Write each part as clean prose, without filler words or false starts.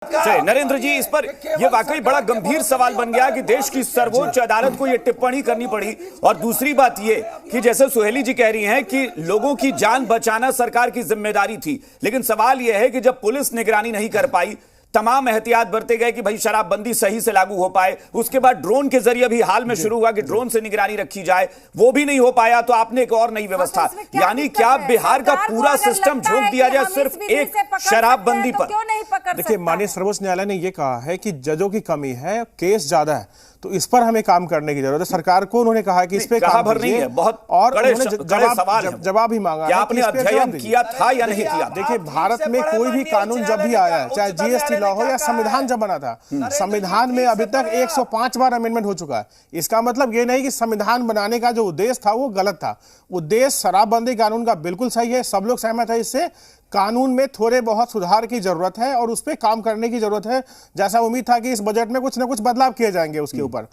नरेंद्र जी, इस पर यह वाकई बड़ा गंभीर सवाल बन गया कि देश की सर्वोच्च अदालत को यह टिप्पणी करनी पड़ी। और दूसरी बात यह कि जैसे सुहेली जी कह रही हैं कि लोगों की जान बचाना सरकार की जिम्मेदारी थी, लेकिन सवाल यह है कि जब पुलिस निगरानी नहीं कर पाई, तमाम एहतियात बरते गए कि भाई शराबबंदी सही से लागू हो पाए, उसके बाद ड्रोन के जरिए भी हाल में शुरू हुआ कि ड्रोन से निगरानी रखी जाए, वो भी नहीं हो पाया, तो आपने एक और नई व्यवस्था, यानी क्या बिहार का पूरा सिस्टम झोंक दिया जाए सिर्फ एक शराबबंदी पर? देखिए, माननीय सर्वोच्च न्यायालय ने यह कहा है कि जजों की कमी है, केस ज्यादा है, तो इस पर हमें काम करने की जरूरत है। सरकार को उन्होंने कहा कि इस पे काम भर नहीं है, बहुत और उन्होंने जवाब ही मांगा कि आपने अध्ययन किया था या नहीं किया। देखिए, भारत में कोई भी कानून जब भी आया है, चाहे जीएसटी लॉ हो या संविधान जब बना था, संविधान में अभी तक 105 बार अमेंडमेंट हो चुका है। इसका मतलब ये नहीं कि संविधान बनाने का जो उद्देश्य था वो गलत था। उद्देश्य शराबबंदी कानून का बिल्कुल सही है, सब लोग सहमत है इससे। कानून में थोड़े बहुत सुधार की जरूरत है और उस पर काम करने की जरूरत है। जैसा उम्मीद था कि इस बजट में कुछ ना कुछ बदलाव किए जाएंगे, उसके ऊपर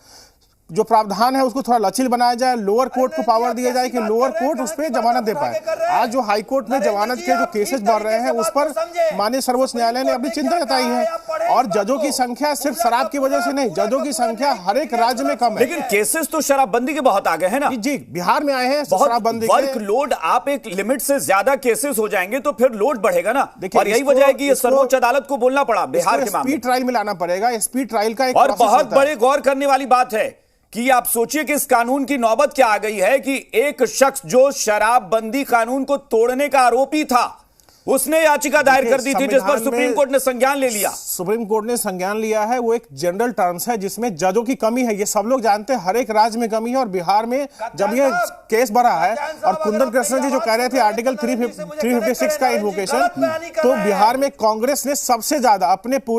जो प्रावधान है उसको थोड़ा लचील बनाया जाए, लोअर कोर्ट को पावर दिया जाए कि लोअर कोर्ट उस पर जमानत दे पाए। आज जो हाई कोर्ट में जमानत के जो केसेस बढ़ रहे हैं, उस पर माननीय सर्वोच्च न्यायालय ने अपनी चिंता जताई है। और जजों की संख्या सिर्फ शराब की वजह से नहीं, जजों की संख्या हर एक राज्य में कम है। लेकिन केसेस तो शराबबंदी के बहुत आगे हैं ना जी, बिहार में आए हैं शराबबंदी। वर्क लोड, आप एक लिमिट से ज्यादा केसेस हो जाएंगे तो फिर लोड बढ़ेगा ना। और यही वजह है कि ये सर्वोच्च अदालत को बोलना पड़ा बिहार के मामले में। स्पीड ट्रायल में लाना पड़ेगा, स्पीड ट्रायल का एक और बहुत बड़े गौर करने वाली बात है कि आप सोचिए कि इस कानून की नौबत क्या आ गई है कि एक शख्स जो शराबबंदी कानून को तोड़ने का आरोपी था, उसने याचिका दायर कर दी थी जिस पर सुप्रीम कोर्ट ने संज्ञान ले लिया। सुप्रीम कोर्ट ने संज्ञान लिया है। वो एक जनरल टर्म्स है जिसमें जजों की कमी है, ये सब लोग जानते हैं, हर एक राज्य में कमी है। और बिहार में जब ये केस बढ़ा है और कुंदन कृष्ण जी जो कह रहे थे आर्टिकल 356 का इन्वोकेशन, तो बिहार में कांग्रेस ने सबसे ज्यादा अपने पूरे